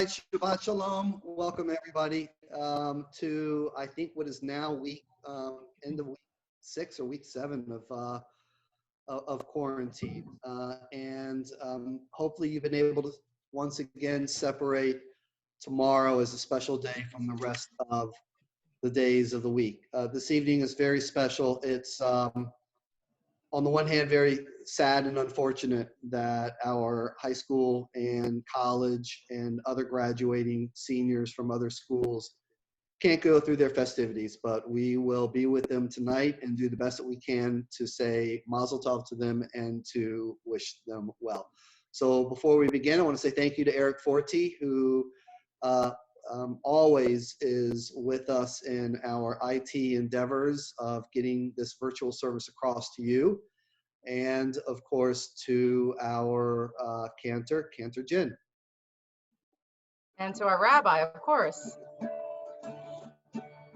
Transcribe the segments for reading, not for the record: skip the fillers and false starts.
Shabbat Shalom. Welcome everybody to I think what is now end of week 6 or week 7 of quarantine, and hopefully you've been able to once again separate tomorrow as a special day from the rest of the days of the week. This evening is very special. It's on the one hand, very sad and unfortunate that our high school and college and other graduating seniors from other schools can't go through their festivities, but we will be with them tonight and do the best that we can to say mazel tov to them and to wish them well. So before we begin, I want to say thank you to Eric Forti, who always is with us in our IT endeavors of getting this virtual service across to you. And of course, to our Cantor Jin. And to our rabbi, of course.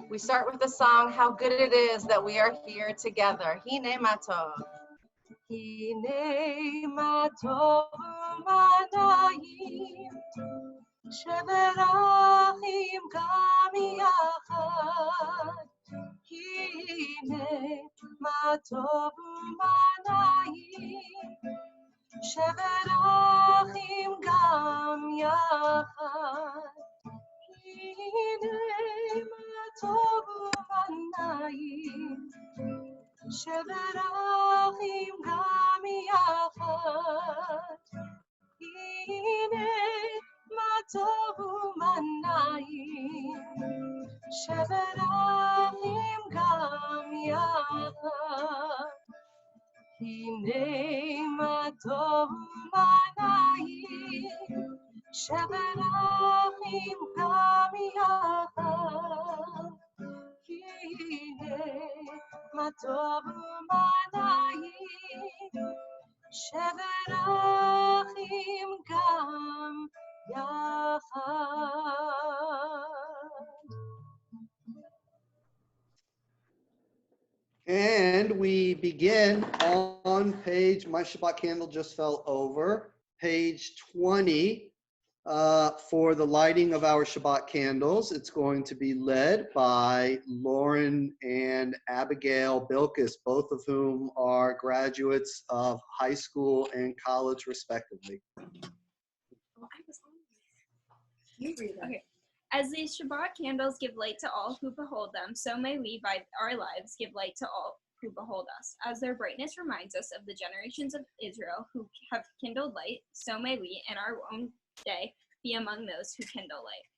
We start with the song, How Good It Is That We Are Here Together. Hine Matov. Hine Matov Manayim Sheverachim Gam Yachad. Hine Matov Manayim Sheverachim Gam Yachad. Hine Matov Manayim Sheverachim Gam Yachad. Hine Matov Manayim Sheverachim Gam Yachad. Hine Matov Manayim Sheverachim Gam Yachad. Hine Matov Manayim Sheverachim Gam Yachad. And we begin on page, my Shabbat candle just fell over, page 20 for the lighting of our Shabbat candles. It's going to be led by Lauren and Abigail Bilkis, both of whom are graduates of high school and college respectively. Okay. As these Shabbat candles give light to all who behold them, so may we by our lives give light to all who behold us. As their brightness reminds us of the generations of Israel who have kindled light, so may we in our own day be among those who kindle light.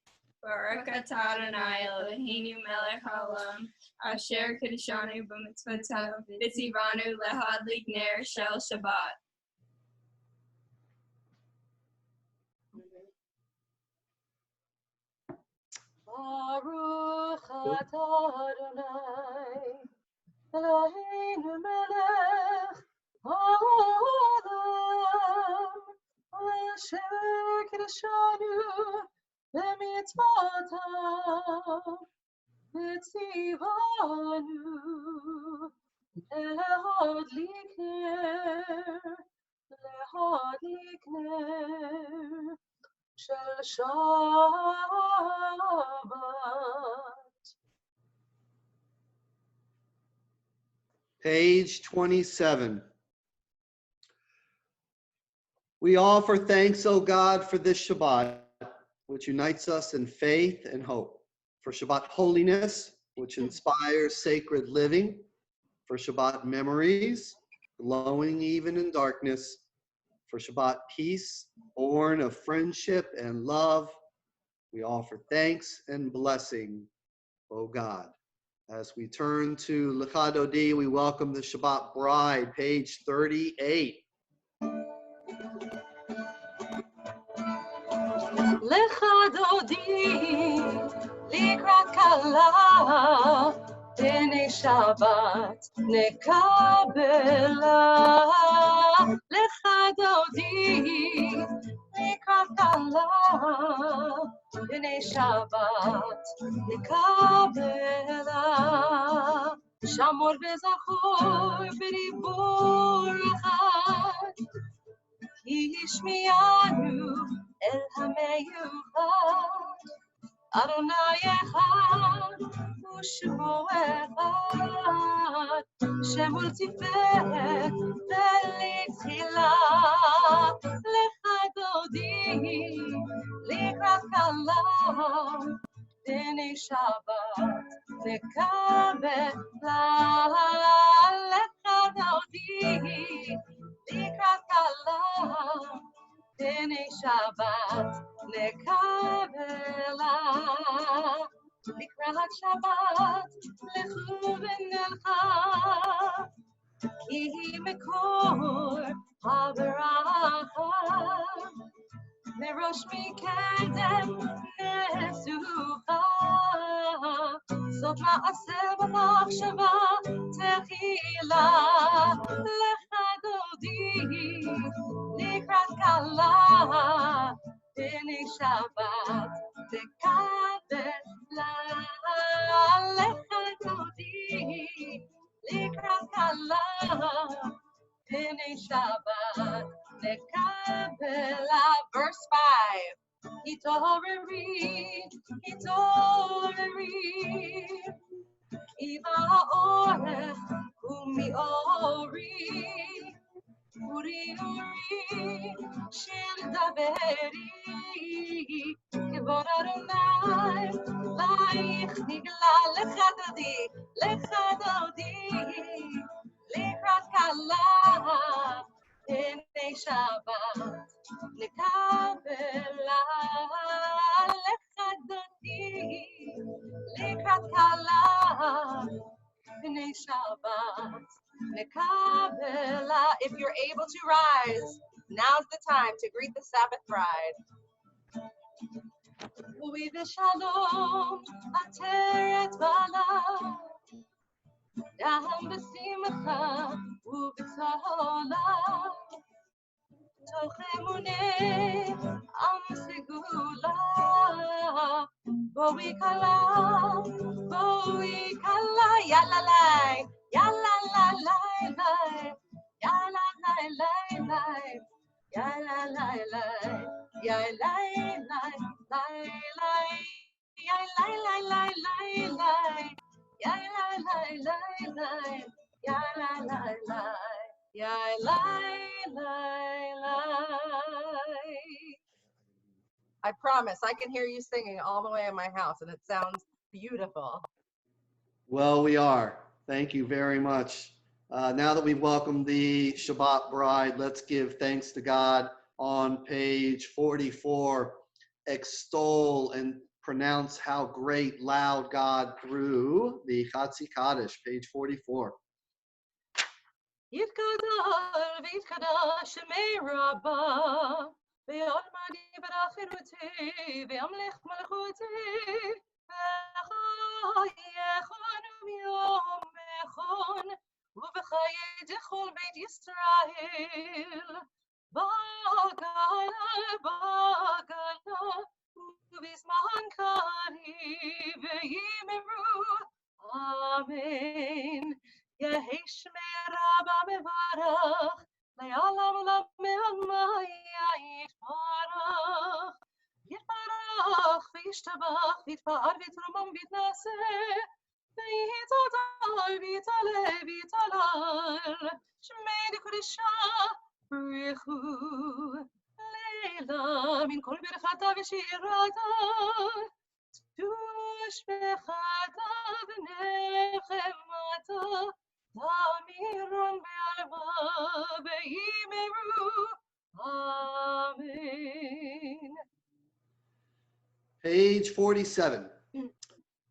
Baruch atah Adonai Eloheinu melech haolam, asher kiddushanu b'mitzvotav, v'tzivanu lehadlik ner shel Shabbat. Baruch atah Adonai Eloheinu melech haolam, asher kiddushanu b'mitzvotav, v'tzivanu lehadlik ner shel Shabbat. Page 27. We offer thanks, O God, for this Shabbat, which unites us in faith and hope, for Shabbat holiness, which inspires sacred living, for Shabbat memories, glowing even in darkness, for Shabbat peace, born of friendship and love. We offer thanks and blessing, O God. As we turn to Lecha Dodi, we welcome the Shabbat bride, page 38. Lecha Dodi, likrat kala, b'nei Shabbat nekabela. Lecha Dodi, likrat kala, b'nei Shabbat nekabela. Shamor v'zachor b'ribur echad, ki yishmianu אל המיוחד, אדוני אחד ושמו אחד, שמול תפארת ולתחילה, לך דודי לקראת כלה, דיני שבת נקבלה, לך דודי לקראת כלה, דיני שבת נקבלה. לקראת שבת לכו ונלכה, כי היא מקור הברכה, מראש מקדם נצוחה, זאת מעשה במחשבה תחילה, לך דודי לקראת כלה, דיני שבת תקבלה, לך דודי לקראת כלה, דיני שבת נקבלה. Verse 5. התעוררי, התעוררי, כי בא האורך ומאורי, אורי אורי, שיר דברי, כבוד אדוני, לך נגלה, לך דודי, לקראת כלה, דיני שבת נקבלה, לך דודי, לקראת כלה, דיני שבת נקבלה. If you're able to rise, now's the time to greet the Sabbath bride. Ui v'shalom ateret bala, גם בשמחה ובצהלה, תוך אמוני עם סגולה, בואי כלה, יאללה לי, יאללה לי לי לי, יאללה לי לי לי, יאללה לי לי, יאללה לי לי לי, יאללה I promise I can hear you singing all the way in my house, and it sounds beautiful. Well, we are. Thank you very much. Now that we've welcomed the Shabbat bride, let's give thanks to God on page 44. Extol and pronounce how great, loud God through the Chatzi Kaddish, page 44. יתגדל ויתקדש שמי רבה, ויעמד יברך חירותי, וימלך מלכותי, ויחון ומיום מחון, ובחיי דכל בית ישראל, בגלה, ובזמן קריב ויאמרו אמן. יהי שמי רבה מברך, לעולם עולם מעלמיה יתברך. יתברך וישתבח ויתפאר ויתרומם ויתנשא, ויתהלל ויתעלה ויתהלל, שמי דקדושה ברכו לילה מן כל ברכתה ושירתה, תושבחתה ונחמתה, תמירון בעלמה ויאמרו amen. Page 47.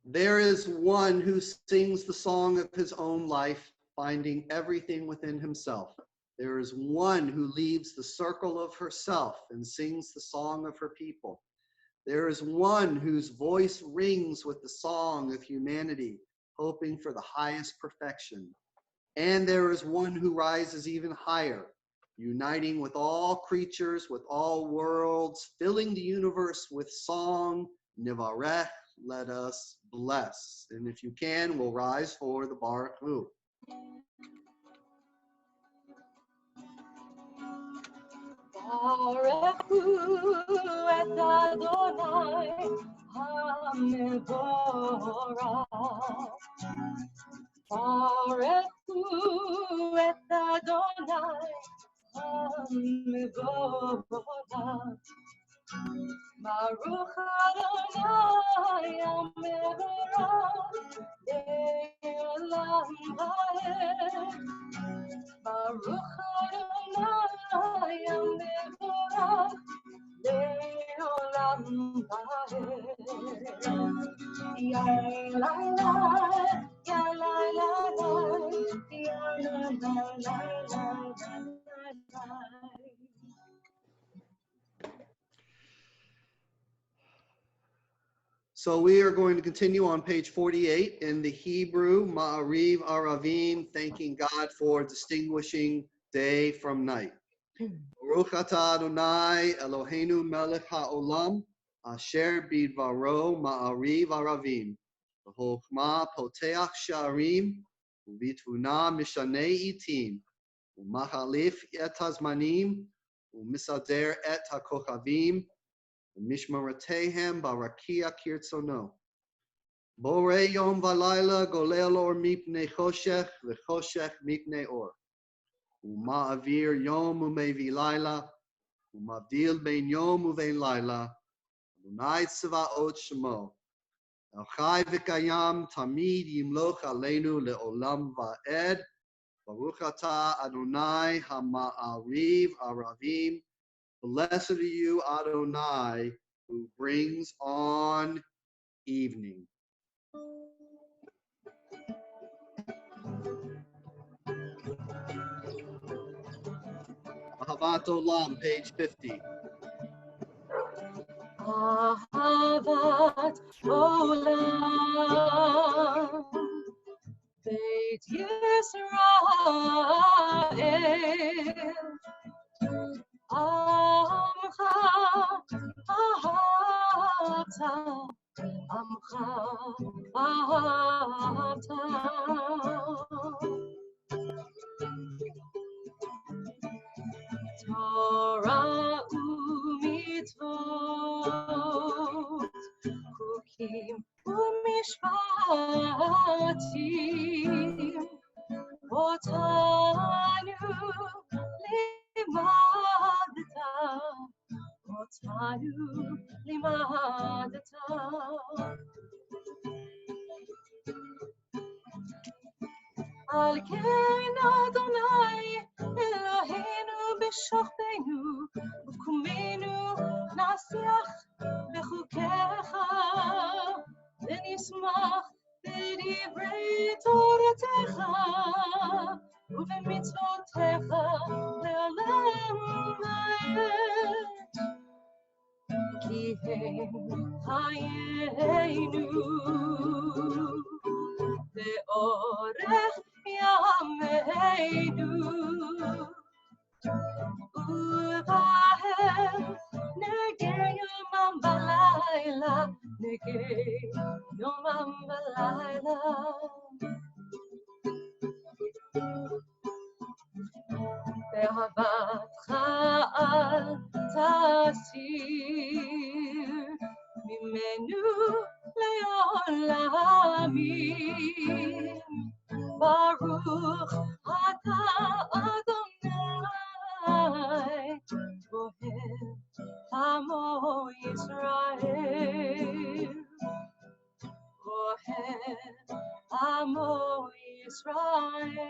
There is one who sings the song of his own life, finding everything within himself. There is one who leaves the circle of herself and sings the song of her people. There is one whose voice rings with the song of humanity, hoping for the highest perfection. And there is one who rises even higher, uniting with all creatures, with all worlds, filling the universe with song. Nivarech, let us bless. And if you can, we'll rise for the Baruch Hu. ערפו את אדוני המבורך. ערפו את אדוני המבורך. ברוך אדוני המבורך לעולם ועד. ברוך אדוני המבורך לעולם ועד. יא לה לה, יא לה לה לה, יא לה לה לה לה לה. So we are going to continue on page 48 in the Hebrew, Ma'ariv Aravim, thanking God for distinguishing day from night. Baruch atah Adonai Eloheinu melech ha'olam, asher bidvaro Ma'ariv Aravim. V'chokhmah poteach sha'arim, u'bitvuna mishanei itim, u'machalif et hazmanim, u'misader et ha'kochavim, Mishmaratehem barakia kirtsono. Bore yom valayla golel or mipne choshech v'choshech mipne or. Uma'avir yom umevi laila. Umavdil ben yom uvein laila. Adonai tzvaot shemo. El chai v'kayam tamid yimloch aleinu le'olam va'ed. Baruch atah Adonai hama'ariv aravim. Blessed are you, Adonai, who brings on evening. Ahavat Olam, page 50. Ahavat Olam, Beit Yisrael, Amcha ahavta, Amcha ahavta. Torah u'mitzvot, chukim u'mishpatim, otanu limadta, otanu limadta. Al ken Adonai Eloheinu b'shochtenu u'kumenu nasiach b'chukecha v'nismach b'divrei toratecha u'b'mitzvotecha le'olam va'ed. Ki hem chayenu ve'orech yameinu u'vahem negei yomam v'layla, negei yomam v'layla. Be'ahavatcha al tasir mimenu le'olamim. Baruch atah Adonai Bohem Amo Yisrael, Bohem Amo Yisrael.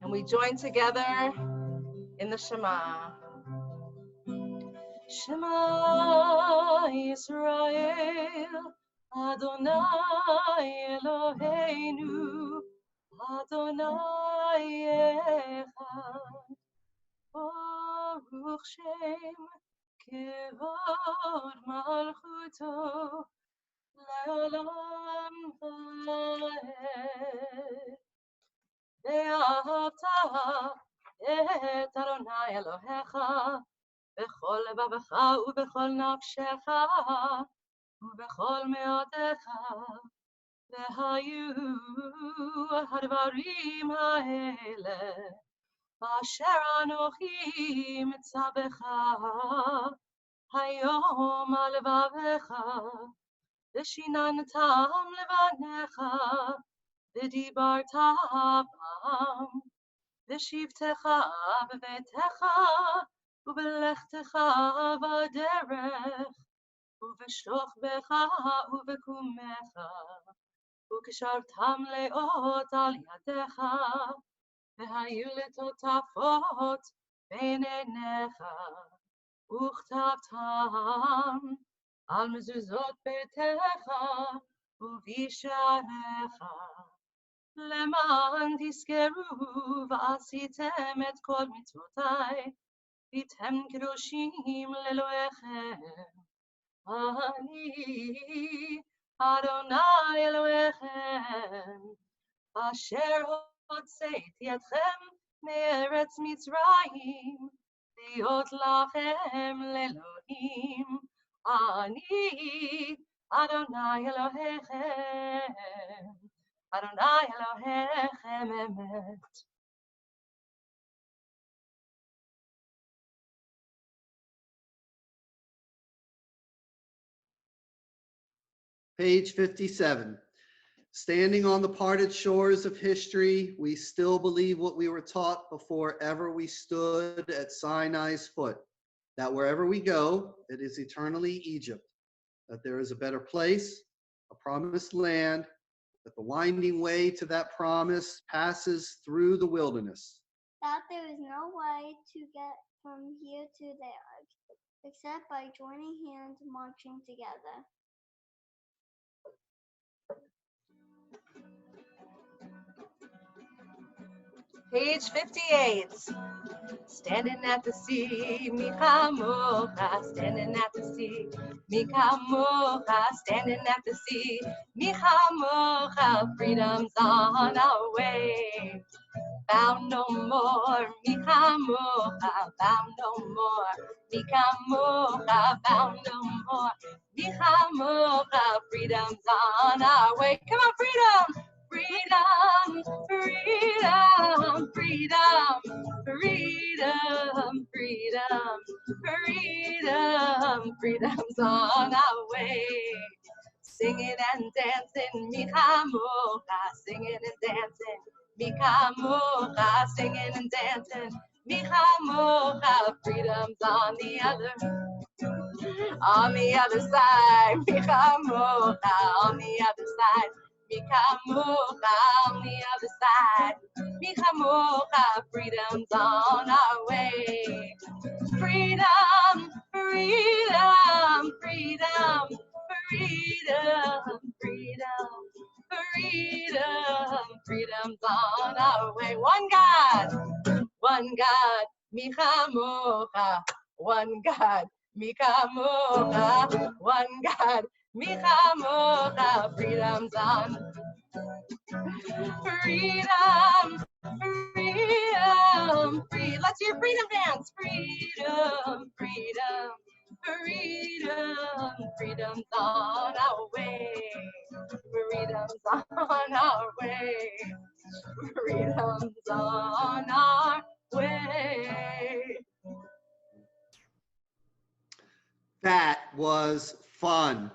And we join together in the Shema. Shema Yisrael, Adonai Eloheinu, Adonai Echad. Baruch Shem Kevod Malchuto Leolam Vaed. Ve'ahavta et Adonai Elohecha bechol levavecha ubechol nafshecha ubechol meotecha והיו הדברים האלה אשר אנוכי מצווך היום על לבבך, ושיננתם לבניך, ודיברת בם, ושבתך בביתך, ובלכתך בדרך, ובשוכבך ובקומך, וקשרתם לאות על ידך, והיו לטוטפות בין עיניך, וכתבתם על מזוזות ביתך ובשעריך, למען תזכרו ועשיתם את כל מצוותיי, הייתם קדושים לאלוהיכם. אני אדוני אלוהיכם, אשר הוצאתי אתכם מארץ מצרים, להיות לכם לאלוהים. אני אדוני אלוהיכם, אדוני אלוהיכם אמת. Page 57. Standing on the parted shores of history, we still believe what we were taught before ever we stood at Sinai's foot, that wherever we go, it is eternally Egypt, that there is a better place, a promised land, that the winding way to that promise passes through the wilderness. That there is no way to get from here to there, except by joining hands marching together. Page 58. Standing at the sea, Mikamocha, standing at the sea, Mikamocha, standing at the sea, Mikamocha, freedom's on our way. Bound no more, Mikamocha, bound no more, Mikamocha, bound no more, Mikamocha, freedom's on our way. Come on, freedom! Freedom, freedom, freedom, freedom, freedom, freedom, freedom's on our way. Singing and dancing, Mikamocha, singing and dancing, Mikamocha, singing and dancing, Mikamocha, freedom's on the other side, Mikamocha, on the other side. Mikamocha, on the other side. Mikamocha, freedom's on our way. Freedom, freedom, freedom, freedom, freedom, freedom, freedom's on our way. One God, Mikamocha, one God, Mikamocha, one God, Mikamocha, freedom's on. Freedom, freedom, free. Let's hear freedom dance. Freedom, freedom, freedom, freedom's on our way. Freedom's on our way. Freedom's on our way. That was fun.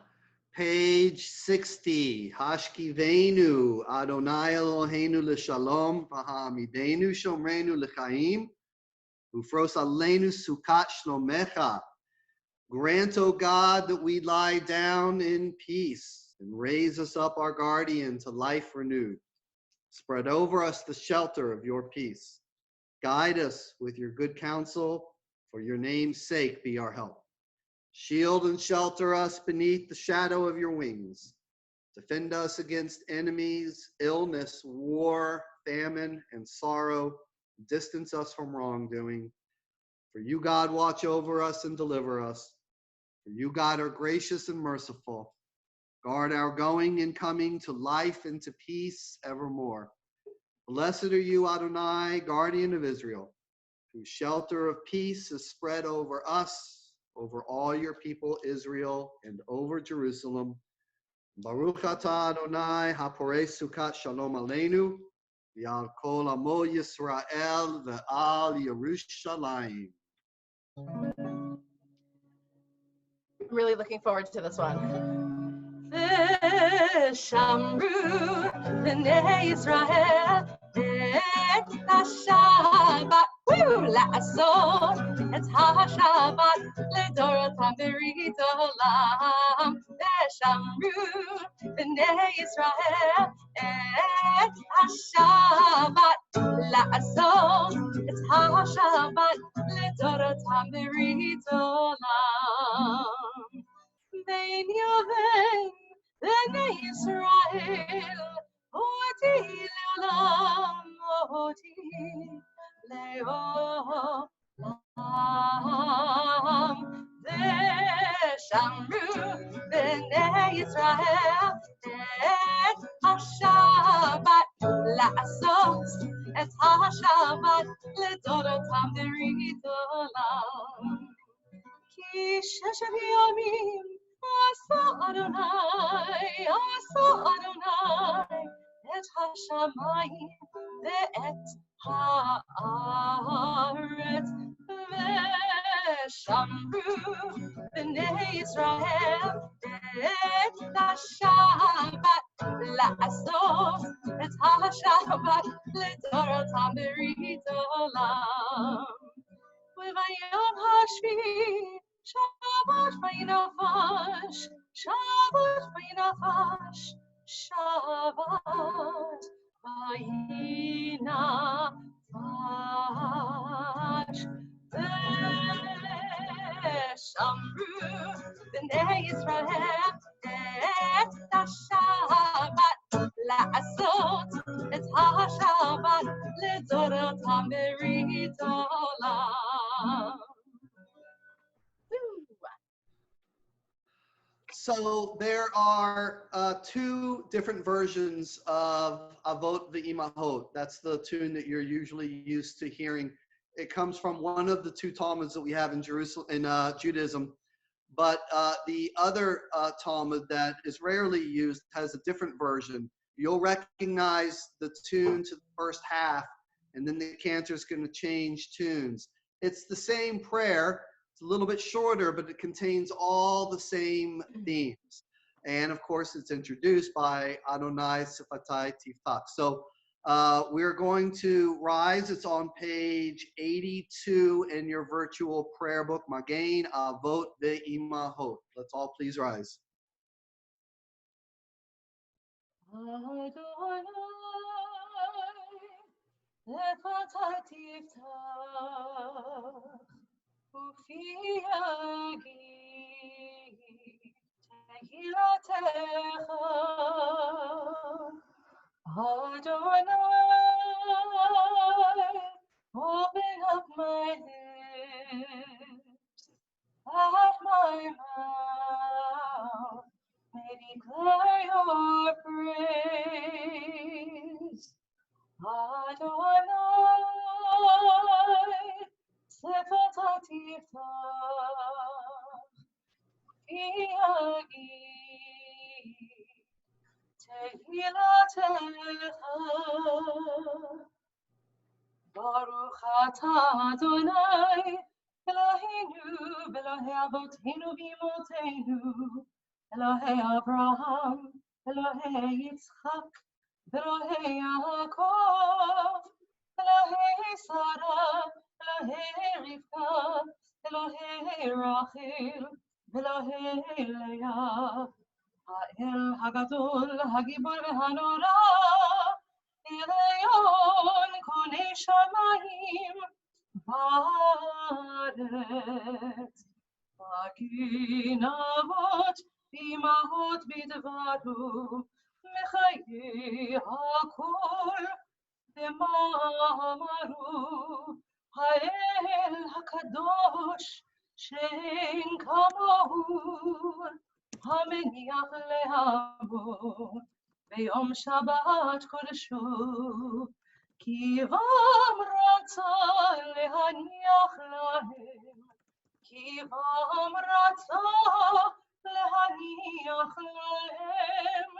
Page 60. Hashkivenu Adonai Eloheinu l'shalom v'ha'amidenu shomrenu l'chaim ufros aleinu sukat shlomecha. Grant, O God, that we lie down in peace and raise us up our guardian to life renewed. Spread over us the shelter of your peace. Guide us with your good counsel. For your name's sake, be our help. Shield and shelter us beneath the shadow of your wings. Defend us against enemies, illness, war, famine, and sorrow. Distance us from wrongdoing. For you, God, watch over us and deliver us. For you, God, are gracious and merciful. Guard our going and coming to life and to peace evermore. Blessed are you, Adonai, guardian of Israel, whose shelter of peace is spread over us, over all your people Israel, and over Jerusalem. Baruch atah Adonai haporei sukat shalom aleinu v'al kol amo Yisrael ve'al Yerushalayim. I'm really looking forward to this one. V'shamru b'nei Yisrael et HaShabbat לעשות את השבת לדורותם ברית עולם ושמרו בני ישראל את השבת לעשות את השבת לדורותם ברית עולם בין יובל בני ישראל אותי לעולם אותי לעולם ושמרו בני ישראל את השבת לעשות את השבת לדורותם ברית עולם כי ששת ימים עשה אדוני את השמיים ואת הארץ ושמרו בני ישראל את השבת לעשות את השבת לדורותם ברית עולם וביום השביעי שבת וינפש שבת וינפש שבת וינפש ושמרו בני ישראל את השבת לעשות את השבת לדורותם ברית עולם. So there are two different versions of Avot Ve'imahot. That's the tune that you're usually used to hearing. It comes from one of the two Talmuds that we have in Jerusalem, in Judaism. But the other Talmud that is rarely used has a different version. You'll recognize the tune to the first half, and then the cantor is going to change tunes. It's the same prayer. It's a little bit shorter, but it contains all the same themes. And of course, it's introduced by Adonai Sifatai Tifach. So we're going to rise. It's on page 82 in your virtual prayer book, Magain Avot Ve'imahot. Let's all please rise. ופי יגיד תהילתך Adonai, open up my lips, at my mouth may declare your praise. Adonai, Sefat Tiftach, Yagi, Tehilatecha, Baruch atah Adonai, Eloheinu, Elohei Avoteinu v'Imotenu, Elohei Abraham, Elohei Yitzchak, Elohei Yaakov, Elohei Sarah, Elohei Rivka, Elohei Rachel, Elohei Leah, Ha'el Hagadol, Hagibor v'Hanora, Eleon konei shamayim va'aretz, Magin Avot v'imahot bidvaru, Mechaye hakol v'ma'amaru, Ha'el hakadosh she'en kamohu, Hameniach lehavot ביום שבת קודשו, כי בם רצה להניח להם, כי בם רצה להניח להם,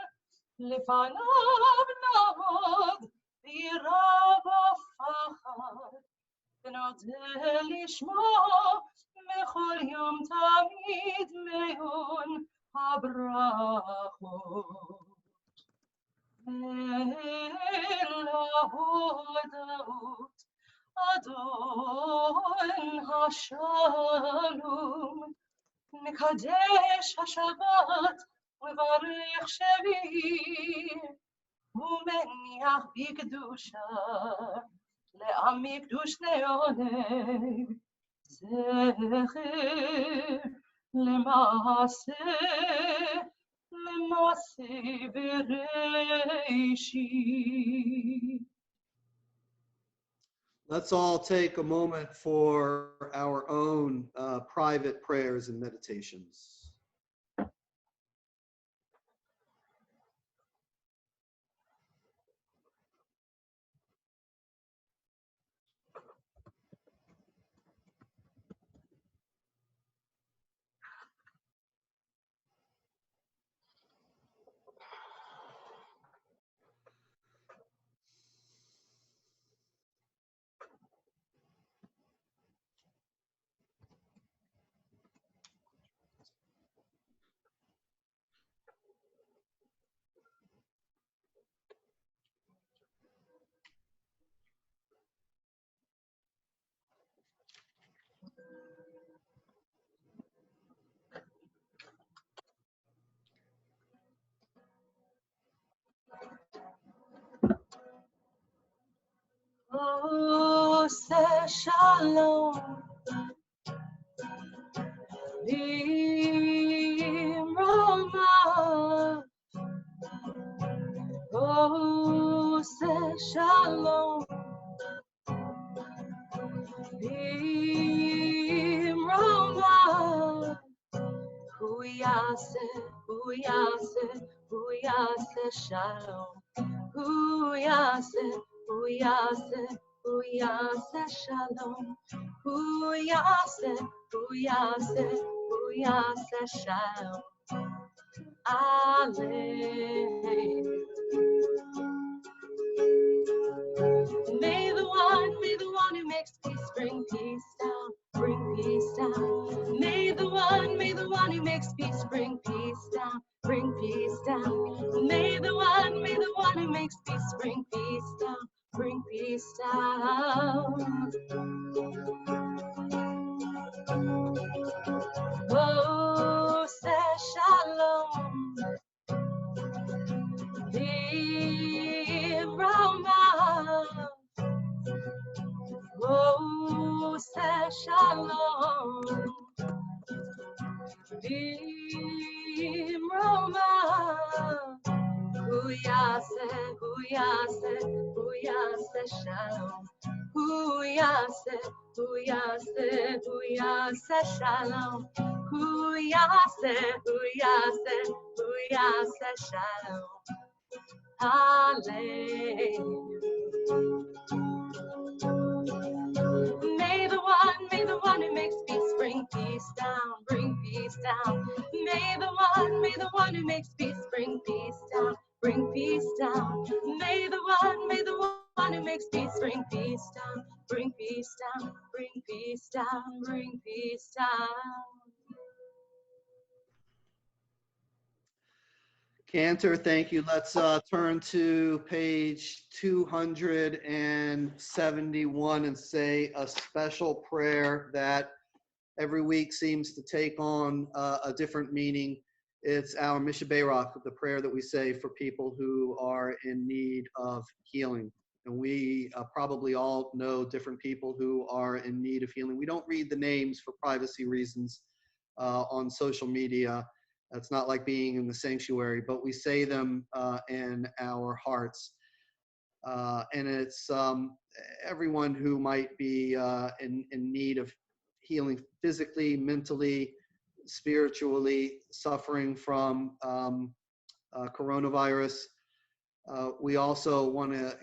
לפניו נעמוד ביראה ופחד, ונודה לשמו בכל יום תמיד מעון הברכות. ולהודות אדון השלום, מקדש השבת וברך שביעי, ומניח בקדושה לעמי קדוש לעונג, זכר למעשה בראשית. Let's all take a moment for our own private prayers and meditations. עושה שלום במרומיו, עושה שלום במרומיו, הוא יעשה שלום, הוא יעשה שלום, הוא יעשה שלום עלינו. May the one who makes peace bring peace down, bring peace down. May the one who makes peace bring peace down, bring peace down. May the one who makes peace bring peace down, bring peace down. Oh, say shalom. Oh, say shalom. Roma. Who yase shalom. Who yase shalom. Who yase shalom. Hallelujah. May the one who makes peace bring peace down, bring peace down. May the one who makes peace bring peace down, bring peace down. May the one who makes peace bring peace down, bring peace down, bring peace down, bring peace down. Cantor, thank you. Let's turn to page 271 and say a special prayer that every week seems to take on a different meaning. It's our Mishaberach, the prayer that we say for people who are in need of healing. And we probably all know different people who are in need of healing. We don't read the names for privacy reasons on social media. It's not like being in the sanctuary, but we say them in our hearts. And it's everyone who might be in need of healing physically, mentally, spiritually, suffering from coronavirus. We also want to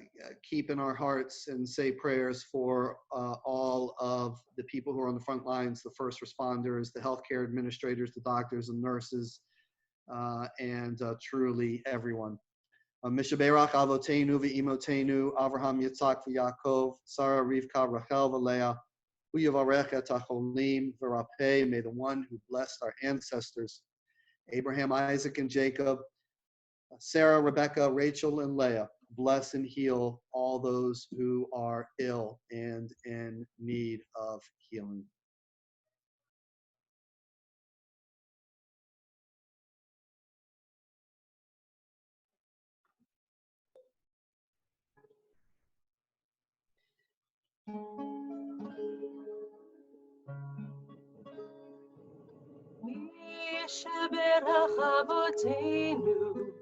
keep in our hearts and say prayers for all of the people who are on the front lines, the first responders, the healthcare administrators, the doctors and nurses, and truly everyone. Mishaberach Avotenu v'Imotenu, Avraham, Yitzhak v'Yaakov, Sarah, Rivka, Rachel v'Leah, Uyavarech et Acholim v'Rapeh. May the one who blessed our ancestors, Abraham, Isaac, and Jacob, Sarah, Rebecca, Rachel, and Leah, bless and heal all those who are ill and in need of healing. Shabbat Avotenu,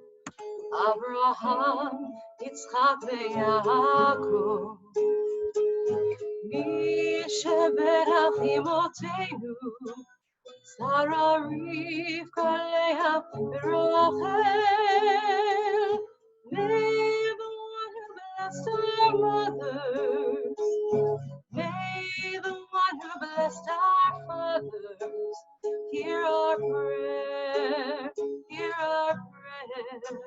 Abraham, Yitzchak v'Yaakov. Shabbat Imotenu, Sarah, Rivka, Leah, Rachel. May the one who blessed our mothers, may the one who blessed our fathers, hear our prayer, hear our prayer,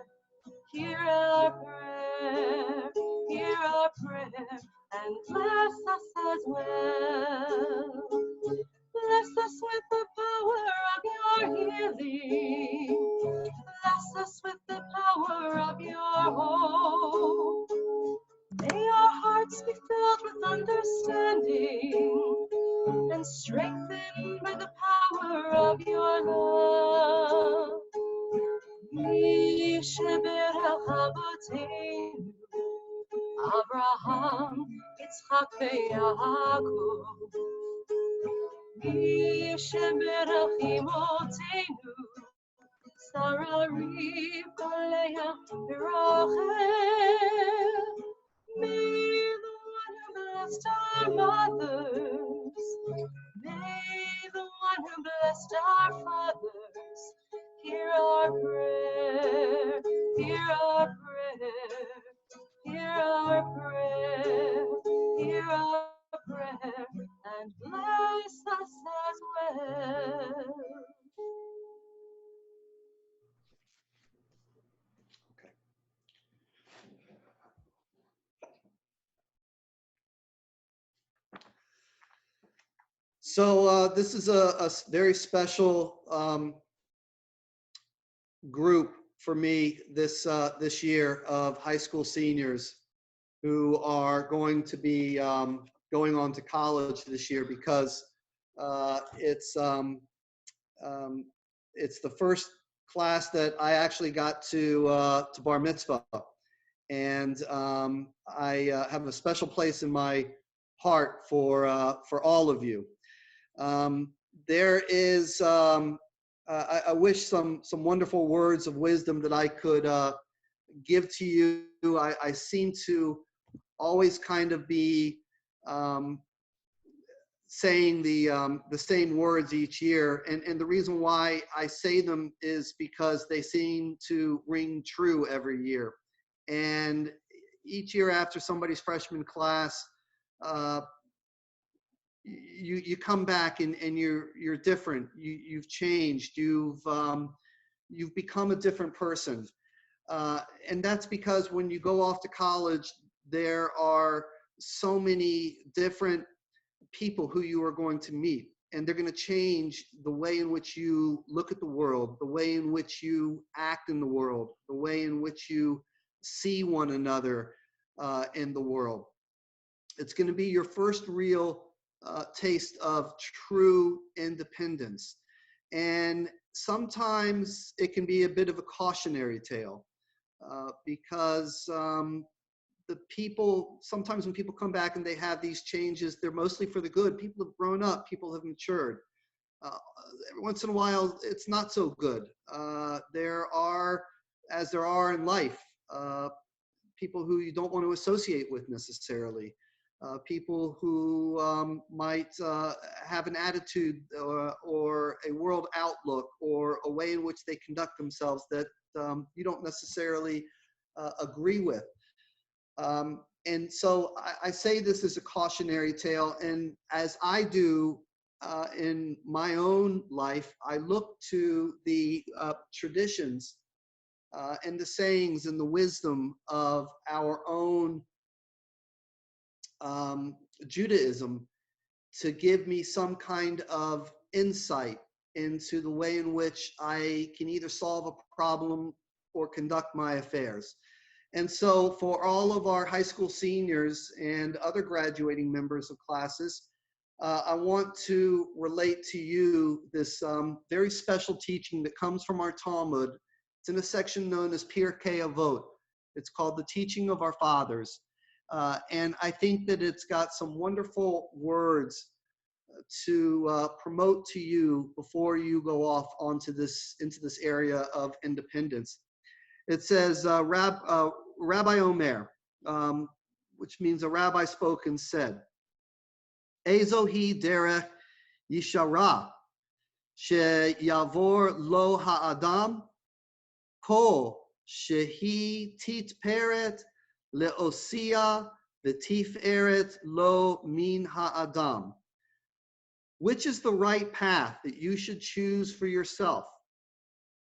hear our prayer, hear our prayer, and bless us as well. Bless us with the power of your healing. Bless us with the power of your hope. May our hearts be filled with understanding and strengthened by the power of your love. Mishaberach Avotenu, Abraham, Yitzchak v'Yaakov. Mishaberach Imotenu, Sarah, Rivka, Leah, Rachel. May the one who blessed our mothers, may the one who blessed our fathers, hear our prayer, hear our prayer, hear our prayer, hear our prayer, and bless us as well. Okay. So this is a very special group for me this year of high school seniors who are going to be going on to college this year, because it's the first class that I actually got to bar mitzvah, and I have a special place in my heart for all of you. There is I wish some wonderful words of wisdom that I could give to you. I seem to always kind of be saying the same words each year, and the reason why I say them is because they seem to ring true every year. And each year after somebody's freshman class, you come back and you're different. You've changed. You've become a different person. And that's because when you go off to college, there are so many different people who you are going to meet, and they're going to change the way in which you look at the world, the way in which you act in the world, the way in which you see one another in the world. It's going to be your first real taste of true independence. And sometimes it can be a bit of a cautionary tale because the people, sometimes when people come back and they have these changes, they're mostly for the good. People have grown up, people have matured. Every once in a while, it's not so good. There are, as there are in life, people who you don't want to associate with necessarily. People who might have an attitude or a world outlook or a way in which they conduct themselves that you don't necessarily agree with. And so I say this as a cautionary tale, and as I do in my own life, I look to the traditions and the sayings and the wisdom of our own Judaism to give me some kind of insight into the way in which I can either solve a problem or conduct my affairs. And so for all of our high school seniors and other graduating members of classes, I want to relate to you this very special teaching that comes from our Talmud. It's in a section known as Pirkei Avot. It's called the Teaching of Our Fathers. And I think that it's got some wonderful words to promote to you before you go off into this area of independence. It says, Rabbi Omer, which means a rabbi spoke and said, Ezohi derech yishara, she yavor lo ha'adam, kol shehi titperet leosia v'tiferet lo min ha'adam. Which is the right path that you should choose for yourself?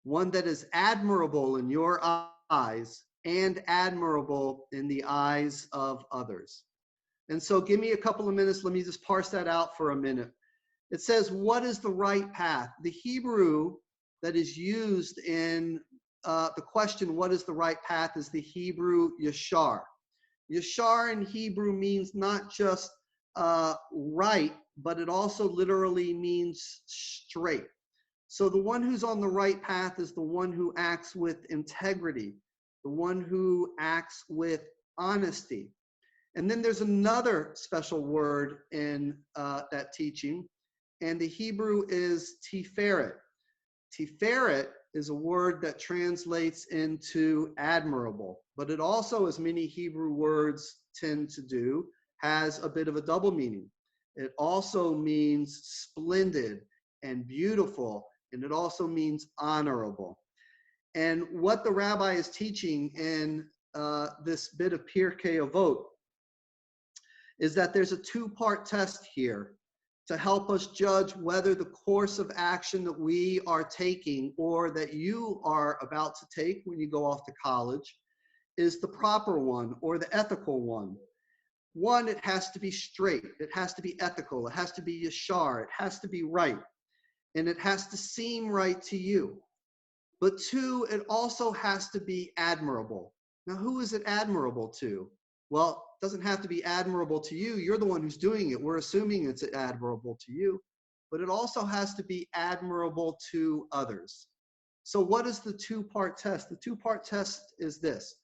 One that is admirable in your eyes and admirable in the eyes of others. And so give me a couple of minutes. Let me just parse that out for a minute. It says, what is the right path? The Hebrew that is used in the question, what is the right path, is the Hebrew yashar. Yashar in Hebrew means not just right, but it also literally means straight. So the one who's on the right path is the one who acts with integrity, the one who acts with honesty. And then there's another special word in that teaching, and the Hebrew is tiferet. Tiferet is a word that translates into admirable, but it also, as many Hebrew words tend to do, has a bit of a double meaning. It also means splendid and beautiful, and it also means honorable. And what the rabbi is teaching in this bit of Pirkei Avot is that there's a two-part test here to help us judge whether the course of action that we are taking or that you are about to take when you go off to college is the proper one or the ethical one. One, it has to be straight, it has to be ethical, it has to be yashar, it has to be right, and it has to seem right to you. But two, it also has to be admirable. Now, who is it admirable to? Well, it doesn't have to be admirable to you. You're the one who's doing it. We're assuming it's admirable to you. But it also has to be admirable to others. So what is the two-part test? The two-part test is this.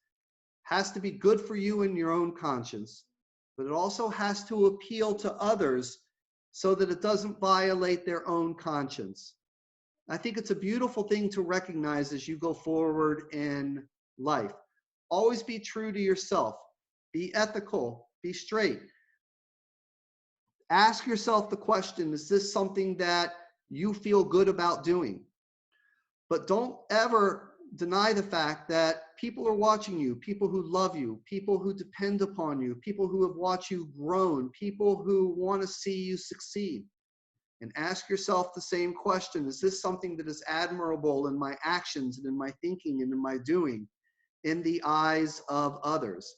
Has to be good for you in your own conscience, but it also has to appeal to others so that it doesn't violate their own conscience. I think it's a beautiful thing to recognize as you go forward in life. Always be true to yourself. Be ethical. Be straight. Ask yourself the question, is this something that you feel good about doing? But don't ever deny the fact that people are watching you, people who love you, people who depend upon you, people who have watched you grown, people who want to see you succeed. And ask yourself the same question, is this something that is admirable in my actions and in my thinking and in my doing in the eyes of others?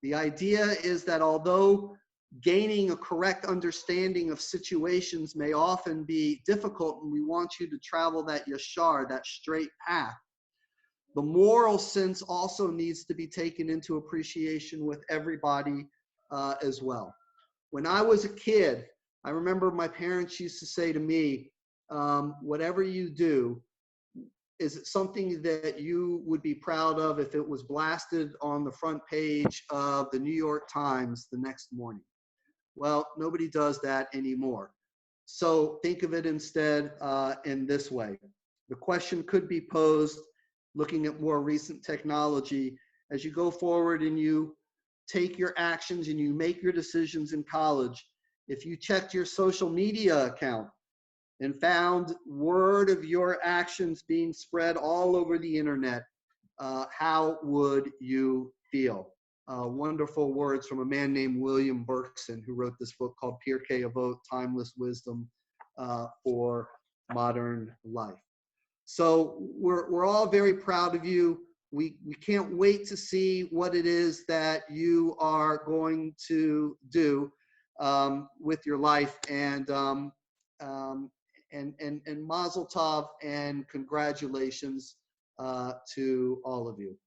The idea is that although gaining a correct understanding of situations may often be difficult, and we want you to travel that yashar, that straight path, the moral sense also needs to be taken into appreciation with everybody as well. When I was a kid, I remember my parents used to say to me, whatever you do, is it something that you would be proud of if it was blasted on the front page of the New York Times the next morning? Well, nobody does that anymore. So think of it instead in this way. The question could be posed looking at more recent technology. As you go forward and you take your actions and you make your decisions in college, if you checked your social media account and found word of your actions being spread all over the internet, how would you feel? Wonderful words from a man named William Berkson, who wrote this book called Pirkei Avot, Timeless Wisdom for modern life. So we're all very proud of you. We can't wait to see what it is that you are going to do with your life, and Mazel Tov and congratulations to all of you.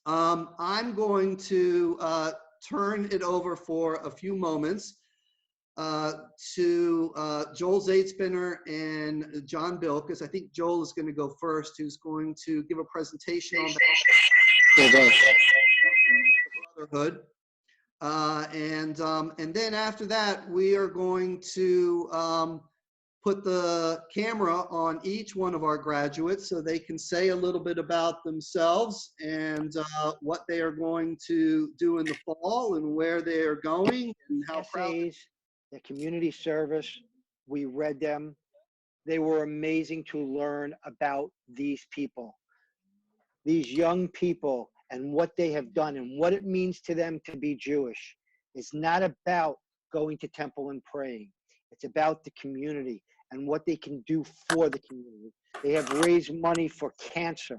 I'm going to turn it over for a few moments to Joel Zatespinner and John Bilkus. I think Joel is going to go first, who's going to give a presentation on the brotherhood. And then after that, we are going to put the camera on each one of our graduates so they can say a little bit about themselves and what they are going to do in the fall and where they are going and how proud. The community service, we read them. They were amazing to learn about these people, these young people, and what they have done and what it means to them to be Jewish. It's not about going to temple and praying. It's about the community and what they can do for the community. They have raised money for cancer.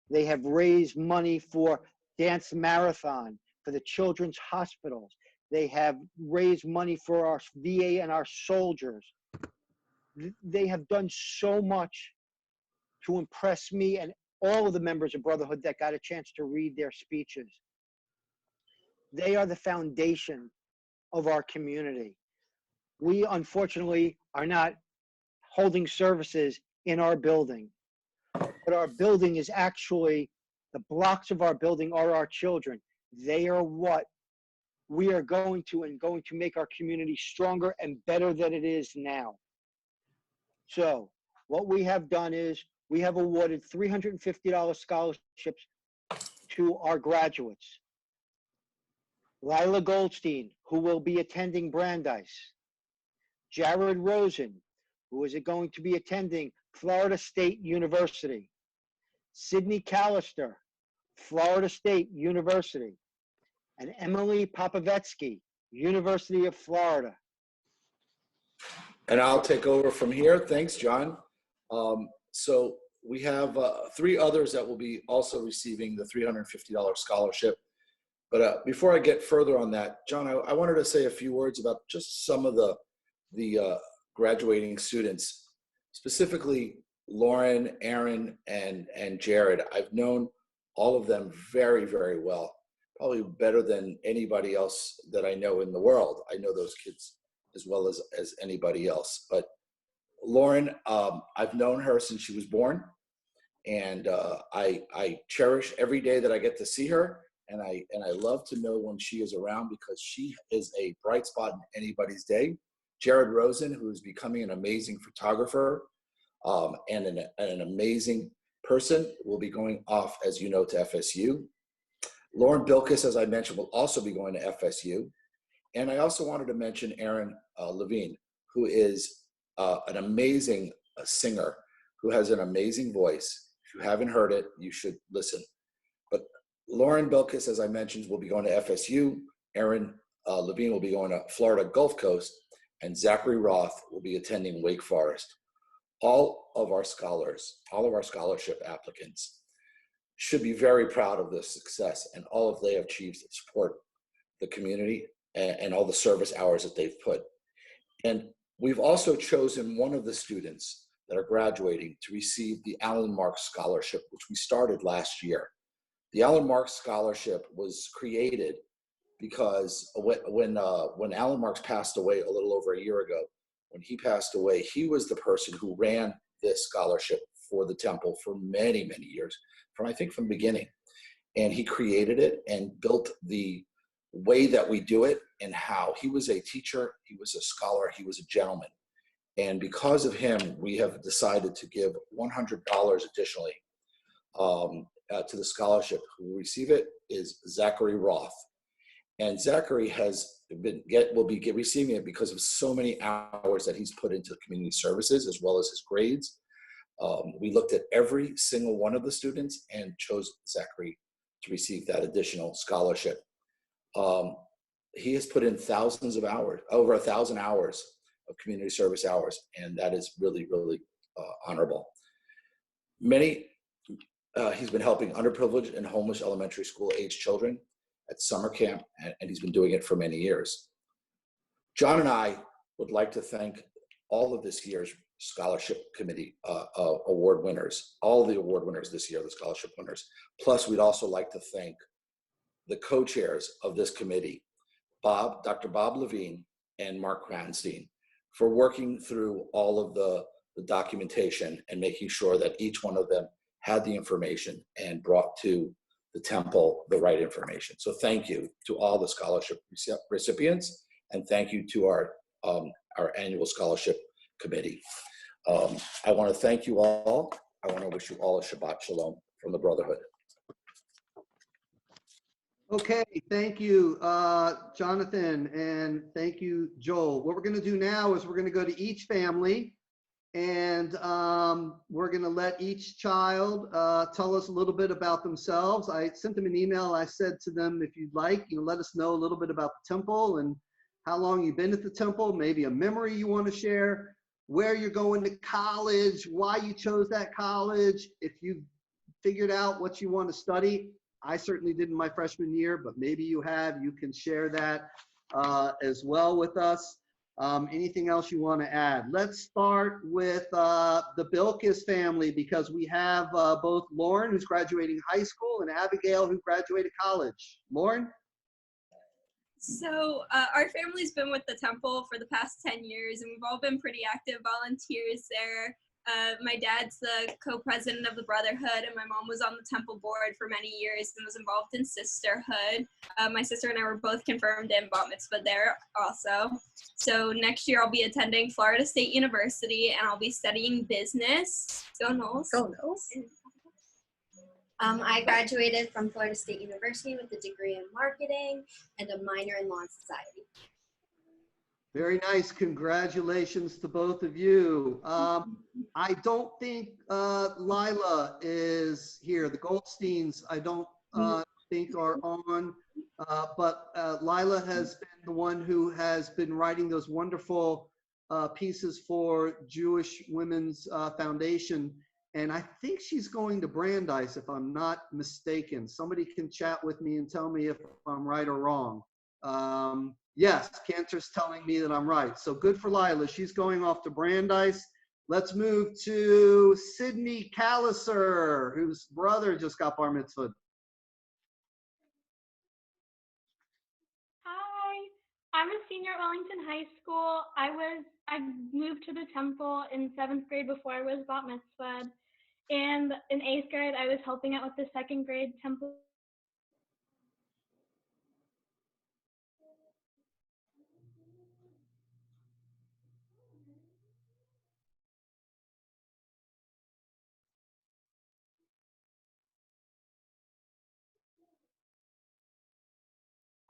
They have raised money for dance marathon, for the children's hospitals. They have raised money for our VA and our soldiers. They have done so much to impress me and all of the members of Brotherhood that got a chance to read their speeches. They are the foundation of our community. We, unfortunately, are not holding services in our building, but our building is actually, the blocks of our building are our children. They are what we are going to make our community stronger and better than it is now. So what we have done is we have awarded $350 scholarships to our graduates. Lila Goldstein, who will be attending Brandeis. Jared Rosen, who is going to be attending Florida State University. Sydney Callister, Florida State University. And Emily Popovetsky, University of Florida. And I'll take over from here. Thanks, John. So we have 3 others that will be also receiving the $350 scholarship. But before I get further on that, John, I wanted to say a few words about just some of the graduating students, specifically Lauren, Aaron, and Jared. I've known all of them very, very well. Probably better than anybody else that I know in the world. I know those kids as well as anybody else. But Lauren, I've known her since she was born, and I cherish every day that I get to see her, and I love to know when she is around because she is a bright spot in anybody's day. Jared Rosen, who is becoming an amazing photographer and an amazing person, will be going off, as you know, to FSU. Lauren Bilkus, as I mentioned, will also be going to FSU. And I also wanted to mention Aaron Levine, who is an amazing singer, who has an amazing voice. If you haven't heard it, you should listen. But Lauren Bilkus, as I mentioned, will be going to FSU. Aaron Levine will be going to Florida Gulf Coast. And Zachary Roth will be attending Wake Forest. All of our scholars, all of our scholarship applicants should be very proud of this success and all of they have achieved to support the community and all the service hours that they've put. And we've also chosen one of the students that are graduating to receive the Alan Marks Scholarship, which we started last year. The Alan Marks Scholarship was created because when Alan Marks passed away a little over a year ago, when he passed away, he was the person who ran this scholarship for the temple for many, many years, from the beginning. And he created it and built the way that we do it and how. He was a teacher, he was a scholar, he was a gentleman. And because of him, we have decided to give $100 additionally to the scholarship. Who will receive it is Zachary Roth. And Zachary will be receiving it because of so many hours that he's put into community services as well as his grades. We looked at every single one of the students and chose Zachary to receive that additional scholarship. He has put in thousands of hours, over 1,000 hours of community service hours, and that is really, really honorable. He's been helping underprivileged and homeless elementary school age children at summer camp, and he's been doing it for many years. John and I would like to thank all of this year's scholarship committee award winners, all the award winners this year, the scholarship winners. Plus, we'd also like to thank the co-chairs of this committee, Dr. Bob Levine and Mark Cranstein, for working through all of the documentation and making sure that each one of them had the information and brought to the temple the right information. So thank you to all the scholarship recipients, and thank you to our annual scholarship committee. I want to thank you all. I want to wish you all a Shabbat Shalom from the Brotherhood. Okay, thank you, Jonathan, and thank you, Joel. What we're going to do now is we're going to go to each family, and we're going to let each child tell us a little bit about themselves. I sent them an email. I said to them, if you'd like, let us know a little bit about the temple and how long you've been at the temple, maybe a memory you want to share, where you're going to college, why you chose that college, if you've figured out what you want to study. I certainly did in my freshman year, but maybe you have. You can share that as well with us. Anything else you want to add? Let's start with the Bilkis family, because we have both Lauren, who's graduating high school, and Abigail, who graduated college. Lauren? So our family's been with the temple for the past 10 years, and we've all been pretty active volunteers there. My dad's the co-president of the Brotherhood, and my mom was on the temple board for many years and was involved in sisterhood. My sister and I were both confirmed in bat mitzvah there also. So next year I'll be attending Florida State University, and I'll be studying business. Go Noles. Go Noles. I graduated from Florida State University with a degree in marketing and a minor in law and society. Very nice. Congratulations to both of you. I don't think Lila is here. The Goldsteins, I don't think are on, but Lila has been the one who has been writing those wonderful pieces for Jewish Women's Foundation. And I think she's going to Brandeis, if I'm not mistaken. Somebody can chat with me and tell me if I'm right or wrong. Yes, Cantor's telling me that I'm right. So good for Lila. She's going off to Brandeis. Let's move to Sydney Calliser, whose brother just got bar mitzvah. Hi, I'm a senior at Wellington High School. I moved to the temple in 7th grade before I was bat mitzvahed. And in 8th grade, I was helping out with the 2nd grade temple.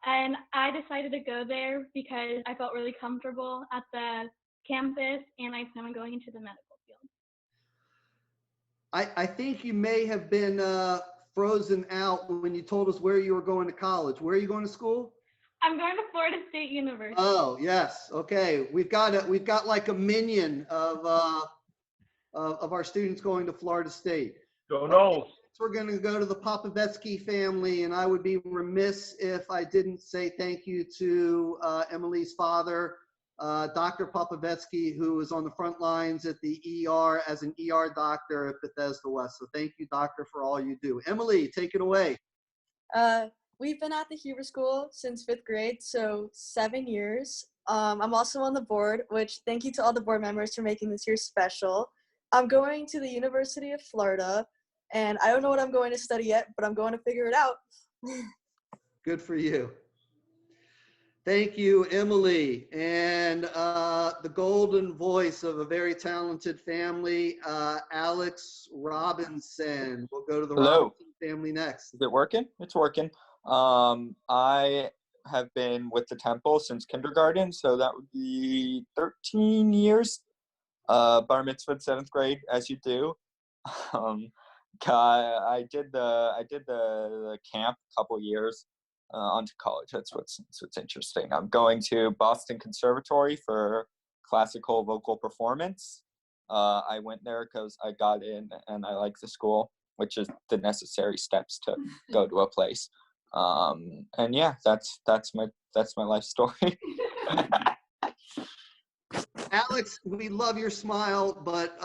And I decided to go there because I felt really comfortable at the campus, and I plan on going into the medical field. I think you may have been frozen out when you told us where you were going to college. Where are you going to school? I'm going to Florida State University. Oh, yes. Okay. We've got like a minion of our students going to Florida State. Go Noles. We're going to go to the Popovetsky family, and I would be remiss if I didn't say thank you to Emily's father, Dr. Popovetsky, who was on the front lines at the ER as an ER doctor at Bethesda West. So thank you, doctor, for all you do. Emily, take it away. We've been at the Hebrew School since 5th grade, so 7 years. I'm also on the board, which thank you to all the board members for making this year special. I'm going to the University of Florida, and I don't know what I'm going to study yet, but I'm going to figure it out. Good for you. Thank you, Emily. And the golden voice of a very talented family, Alex Robinson. We'll go to the Robinson family next. Is it working? It's working. I have been with the temple since kindergarten, so that would be 13 years. Bar mitzvah 7th grade, as you do. I did the camp a couple years onto college. That's what's interesting. I'm going to Boston Conservatory for classical vocal performance. I went there because I got in and I like the school, which is the necessary steps to go to a place. And yeah, that's my life story. Alex, we love your smile, but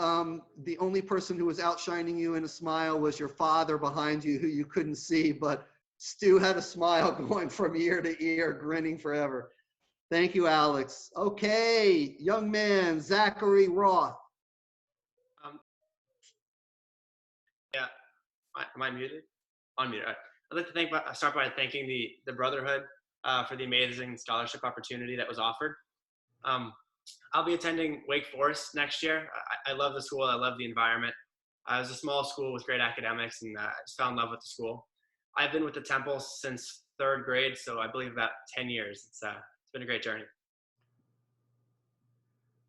the only person who was outshining you in a smile was your father behind you, who you couldn't see. But Stu had a smile going from ear to ear, grinning forever. Thank you, Alex. Okay, young man, Zachary Roth. Yeah, am I muted? Unmuted. All right. I'd like to start by thanking the Brotherhood for the amazing scholarship opportunity that was offered. I'll be attending Wake Forest next year. I love the school. I love the environment. It was a small school with great academics, and I just fell in love with the school. I've been with the Temple since 3rd grade, so I believe about 10 years. It's been a great journey.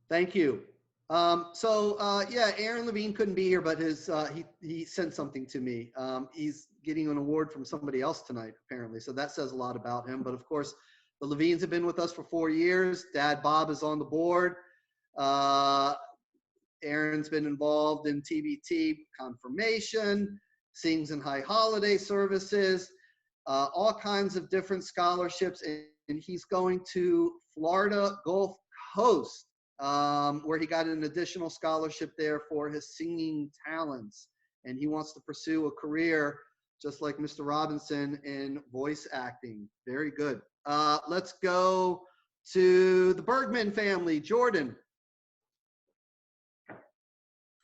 Thank you. Yeah, Aaron Levine couldn't be here, but he sent something to me. He's getting an award from somebody else tonight, apparently. So that says a lot about him. But of course, the Levines have been with us for 4 years. Dad Bob is on the board. Aaron's been involved in TBT confirmation, sings in high holiday services, all kinds of different scholarships. And he's going to Florida Gulf Coast, where he got an additional scholarship there for his singing talents. And he wants to pursue a career just like Mr. Robinson in voice acting. Very good. Let's go to the Bergman family. Jordan.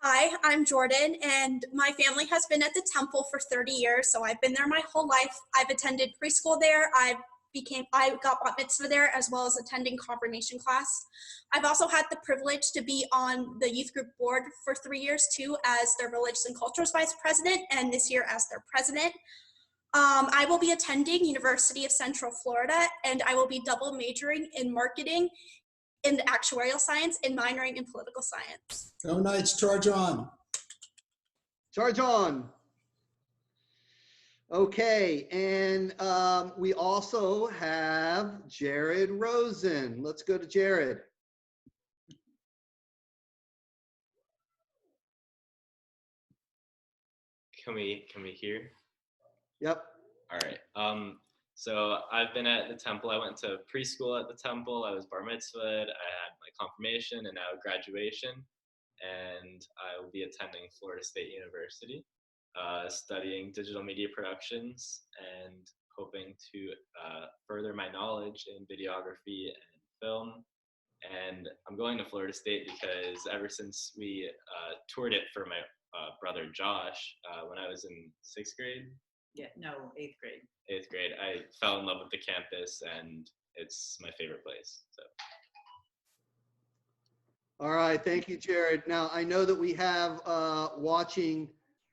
Hi, I'm Jordan, and my family has been at the Temple for 30 years, so I've been there my whole life. I've attended preschool there. I got bat mitzvah there, as well as attending confirmation class. I've also had the privilege to be on the youth group board for 3 years too, as their religious and cultures vice president, and this year as their president. I will be attending University of Central Florida, and I will be double majoring in marketing in the actuarial science and minoring in political science. Go Knights, charge on. Charge on. Okay, and we also have Jared Rosen. Let's go to Jared. Can we hear? Yep. All right. So I've been at the Temple. I went to preschool at the Temple. I was bar mitzvahed. I had my confirmation and now graduation. And I will be attending Florida State University, studying digital media productions and hoping to further my knowledge in videography and film. And I'm going to Florida State because ever since we toured it for my brother Josh when I was in 6th grade. Yeah, no, 8th grade. 8th grade, I fell in love with the campus, and it's my favorite place. So. All right, thank you, Jared. Now, I know that we have watching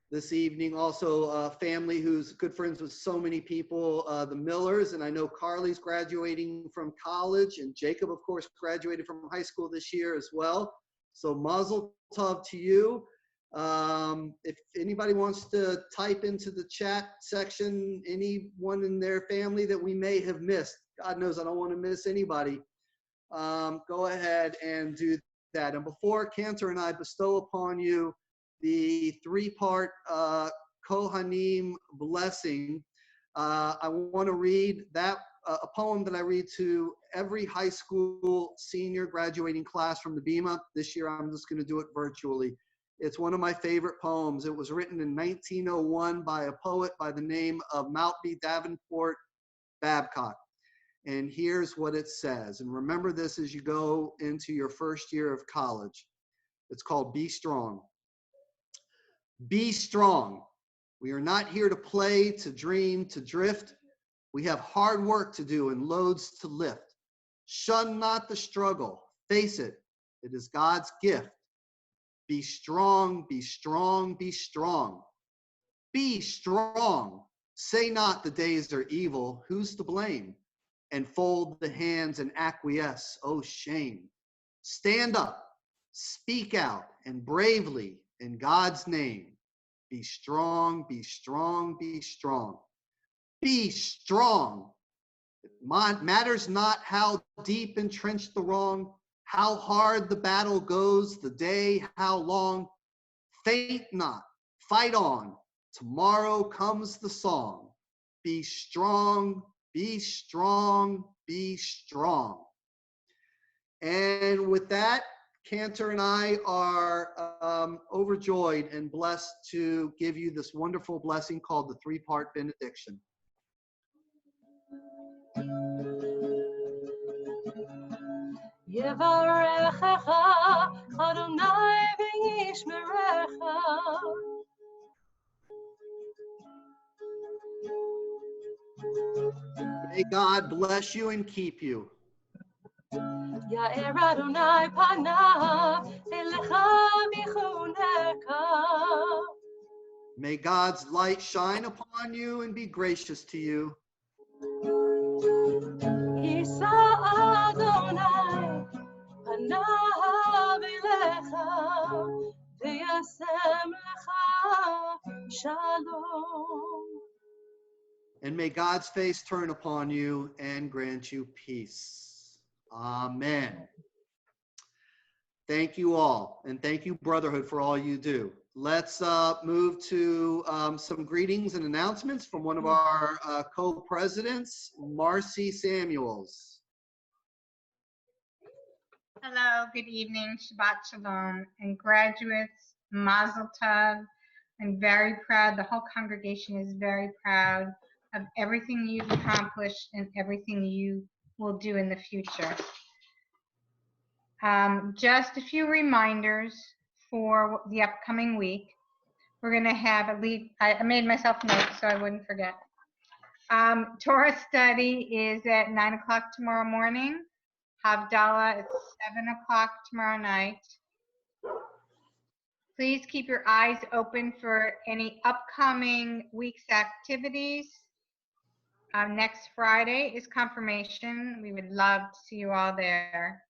this evening also a family who's good friends with so many people, the Millers, and I know Carly's graduating from college, and Jacob, of course, graduated from high school this year as well. So mazel tov to you. If anybody wants to type into the chat section, anyone in their family that we may have missed, God knows I don't want to miss anybody, go ahead and do that. And before Cantor and I bestow upon you the 3-part Kohanim blessing, I want to read that a poem that I read to every high school senior graduating class from the Bima. This year I'm just going to do it virtually. It's one of my favorite poems. It was written in 1901 by a poet by the name of Maltby Davenport Babcock. And here's what it says. And remember this as you go into your first year of college. It's called Be Strong. Be strong. We are not here to play, to dream, to drift. We have hard work to do and loads to lift. Shun not the struggle. Face it. It is God's gift. Be strong, be strong, be strong. Be strong. Say not the days are evil. Who's to blame? And fold the hands and acquiesce. Oh, shame. Stand up, speak out, and bravely in God's name. Be strong, be strong, be strong. Be strong. It matters not how deep entrenched the wrong, How hard the battle goes, the day, how long. Faint not, fight on. Tomorrow comes the song. Be strong, be strong, be strong. And with that, Cantor and I are overjoyed and blessed to give you this wonderful blessing called the three-part benediction. Yevarechecha Adonai v'yishmerecha. May God bless you and keep you. Ya'er Adonai panav elecha v'chuneka. May God's light shine upon you and be gracious to you. Yisa Adonai panav elecha v'yasem lecha shalom. And may God's face turn upon you and grant you peace. Amen. Thank you all. And thank you, Brotherhood, for all you do. Let's move to some greetings and announcements from one of our co-presidents, Marcy Samuels. Hello, good evening, Shabbat Shalom, and graduates, Mazel Tov. I'm very proud, the whole congregation is very proud of everything you've accomplished and everything you will do in the future. Just a few reminders for the upcoming week. We're going to have I made myself notes so I wouldn't forget. Torah study is at 9 o'clock tomorrow morning. Havdalah at 7 o'clock tomorrow night. Please keep your eyes open for any upcoming week's activities. Next Friday is confirmation. We would love to see you all there.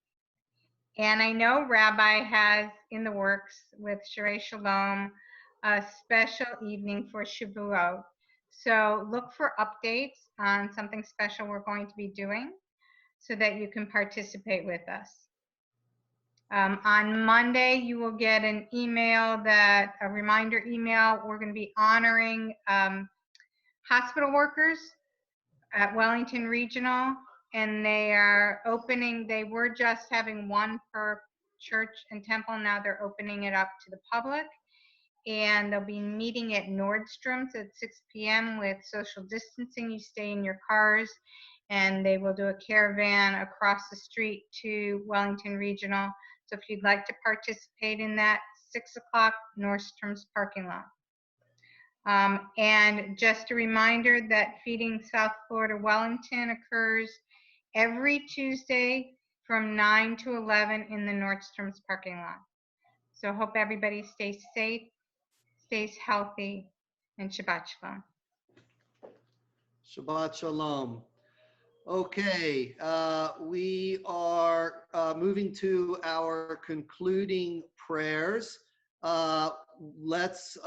And I know Rabbi has in the works with Sherei Shalom a special evening for Shavuot. So look for updates on something special we're going to be doing so that you can participate with us. On Monday, you will get an email, a reminder email. We're going to be honoring hospital workers at Wellington Regional, and they are opening, they were just having one per church and temple. Now they're opening it up to the public. And they'll be meeting at Nordstrom's at 6 p.m. with social distancing. You stay in your cars, and they will do a caravan across the street to Wellington Regional. So if you'd like to participate in that, 6 o'clock, Nordstrom's parking lot. And just a reminder that Feeding South Florida Wellington occurs every Tuesday from 9 to 11 in the Nordstrom's parking lot. So hope everybody stays safe, stays healthy, and Shabbat Shalom. Shabbat Shalom. Okay, we are moving to our concluding prayers. Let's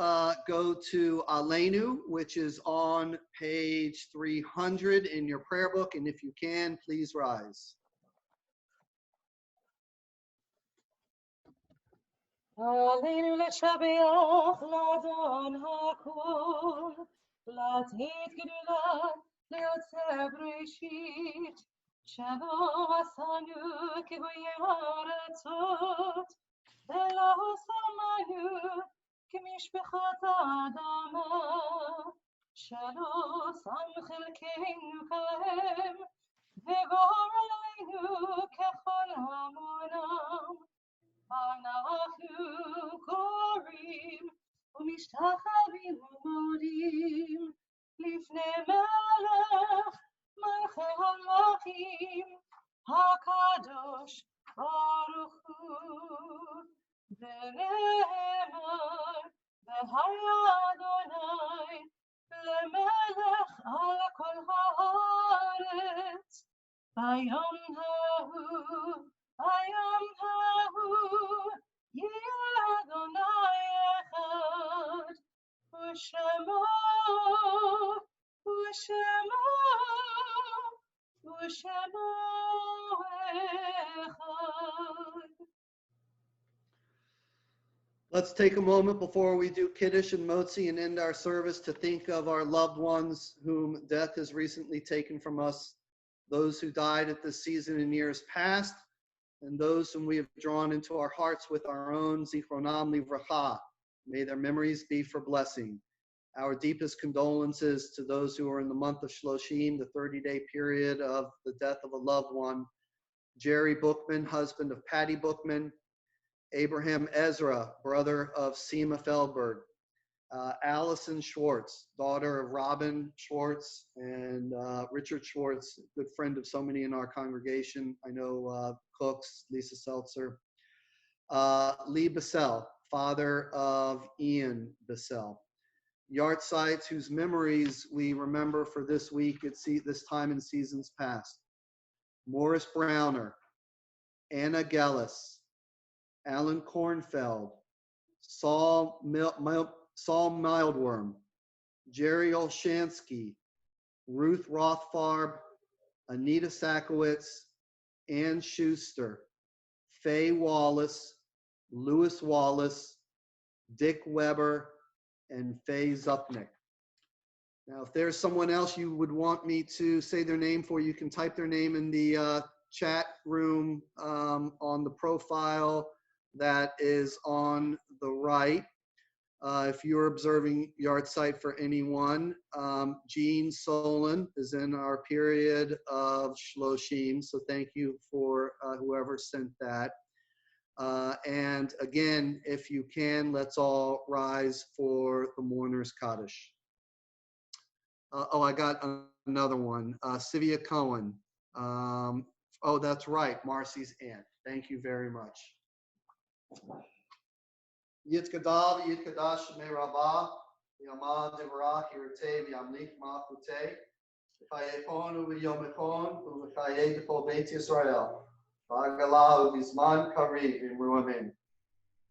go to Aleinu, which is on page 300 in your prayer book. And if you can, please rise. Aleinu l'shabeach l'adon hakol, l'atid gedulah le'otzeh breshit, shelo asanu kegoyei ha'aretzot, ve'lo samanu kemishpachat ha'adama, shelo sam chelkeinu kahem, ve'gor aleinu kechol hamonam. אנחנו קוראים ומשתחווים ומודים לפני מלך מלכי המלכים הקדוש ברוך הוא ונאמר והיה אדוני למלך על כל הארץ ביום ההוא היום ההוא יהיה אדוני אחד ושמו אחד Let's take a moment before we do Kiddush and Motzi and end our service to think of our loved ones whom death has recently taken from us, those who died at this season in years past, and those whom we have drawn into our hearts with our own Zichronam Livracha. May their memories be for blessing. Our deepest condolences to those who are in the month of Shloshim, the 30-day period of the death of a loved one. Jerry Bookman, husband of Patty Bookman. Abraham Ezra, brother of Seema Feldberg. Allison Schwartz, daughter of Robin Schwartz and Richard Schwartz, good friend of so many in our congregation. I know Cooks, Lisa Seltzer. Lee Bissell, father of Ian Bissell. Yartsites whose memories we remember for this week at this time in seasons past. Morris Browner, Anna Gellis, Alan Kornfeld, Saul Mildworm, Jerry Olshansky, Ruth Rothfarb, Anita Sakowitz, Ann Schuster, Faye Wallace, Lewis Wallace, Dick Weber, and Faye Zupnick. Now, if there's someone else you would want me to say their name for, you can type their name in the chat room on the profile that is on the right. If you're observing Yartzeit for anyone, Jean Solon is in our period of Shloshim, so thank you for whoever sent that. And again, if you can, let's all rise for the mourner's Kaddish. Oh, I got another one. Sivia Cohen. Oh, that's right, Marcy's aunt. Thank you very much. Yitkadav, Yitkadash, Shemei Rabbah, Yamah Devarah, Hirate, Yamlik Ma'akute, V'chayekon u'v'yomekon, u'v'chayek b'kol Beit Yisrael, V'agalah u'bizman kariv, Imru Amen.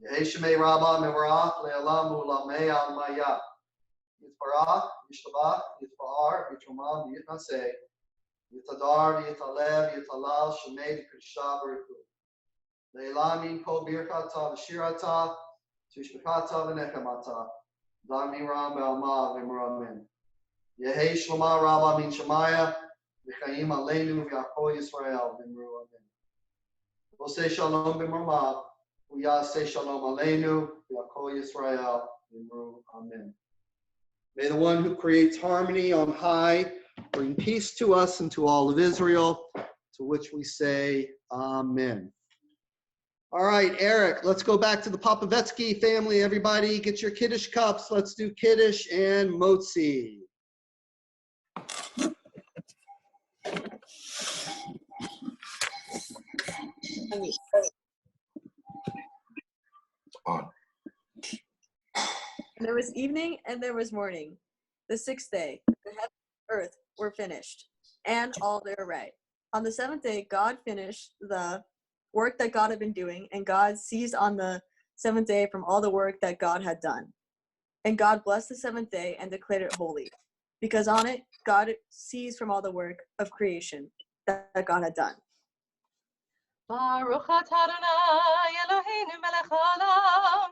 Yehei Shemei Rabbah Mevarach, Le'alam u'lamei al-maya, Yitbarach, Yishtabach, Yitba'ar, Yitrumam, Yitnaseh, Yitadar, Yitalev, Yitalal, Shemei D'Krisha Baruch Le'elamin kol birchata v'shirata, Tishbekata v'nechamata, Damiram v'alma v'imramen. Yehei Shloma Rabba min Shemaya, v'chaim aleinu v'yakol Yisrael v'imru amen. V'osei shalom b'mrama, v'yasei shalom aleinu v'yakol Yisrael v'imru amen. May the one who creates harmony on high bring peace to us and to all of Israel, to which we say amen. All right, Eric, let's go back to the Popovetsky family. Everybody get your Kiddush cups. Let's do Kiddush and Motzi. And there was evening and there was morning, the sixth day. The heaven and earth were finished, and all their array. On the seventh day, God finished the work that God had been doing, and God ceased on the seventh day from all the work that God had done. And God blessed the seventh day and declared it holy, because on it God ceased from all the work of creation that God had done. Baruch atah Adonai Eloheinu melech haolam,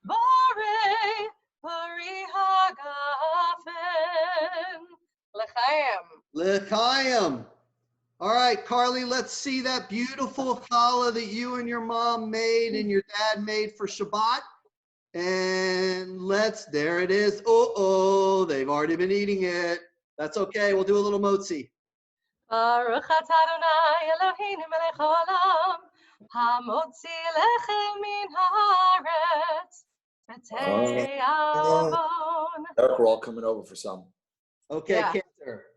borei pari hagafen. L'chaim. L'chaim. All right, Carly, let's see that beautiful challah that you and your mom made and your dad made for Shabbat. And there it is. Oh, they've already been eating it. That's okay. We'll do a little motzi. Baruch atah Adonai Eloheinu melech haolam, hamotzi lechem min haaretz, v'tei avon. Eric, we're all coming over for some. Okay, Yeah. Cantor.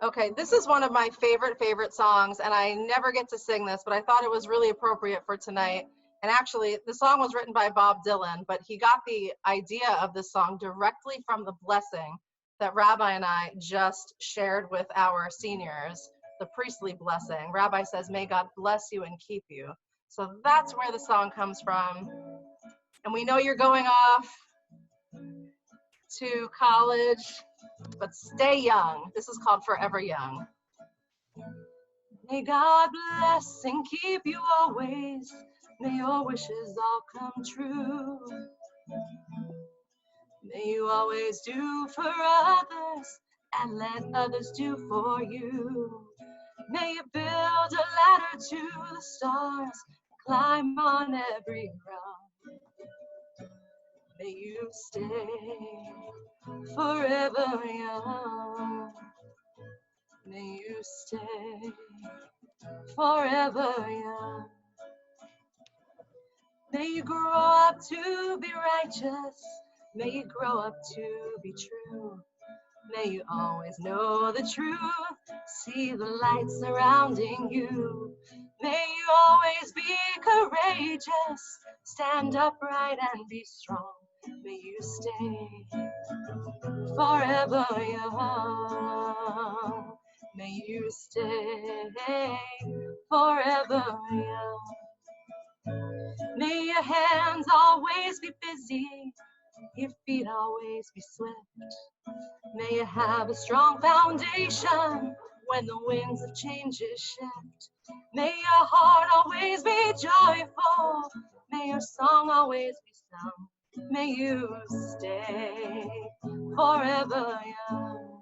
Okay, this is one of my favorite songs, and I never get to sing this, but I thought it was really appropriate for tonight. And actually, the song was written by Bob Dylan, but he got the idea of this song directly from the blessing that Rabbi and I just shared with our seniors, the priestly blessing. Rabbi says, may God bless you and keep you. So that's where the song comes from. And we know you're going off to college, but stay young. This is called Forever Young. May God bless and keep you always. May your wishes all come true. May you always do for others and let others do for you. May you build a ladder to the stars, climb on every rung. May you stay forever young. May you stay forever young. May you grow up to be righteous. May you grow up to be true. May you always know the truth, see the light surrounding you. May you always be courageous, stand upright and be strong. May you stay forever young. May you stay forever young. May your hands always be busy, your feet always be swift. May you have a strong foundation when the winds of changes shift. May your heart always be joyful. May your song always be sung. May you stay forever young.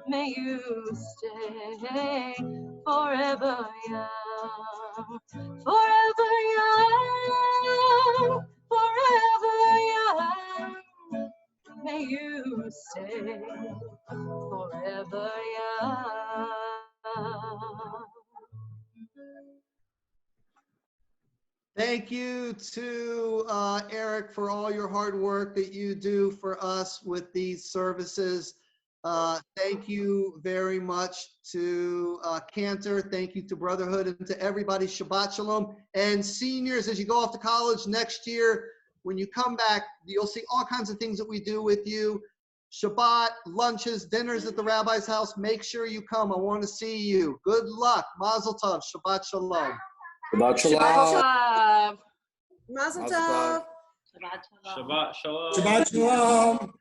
May you stay forever young. Forever young. Forever young. May you stay forever young. Thank you to Eric for all your hard work that you do for us with these services. Thank you very much to Cantor. Thank you to Brotherhood and to everybody. Shabbat Shalom. And seniors, as you go off to college next year, when you come back, you'll see all kinds of things that we do with you. Shabbat, lunches, dinners at the rabbi's house. Make sure you come. I want to see you. Good luck. Mazel tov. Shabbat Shalom. Shabbat shalom. Mazel tov. Shabbat shalom. Shabbat shalom.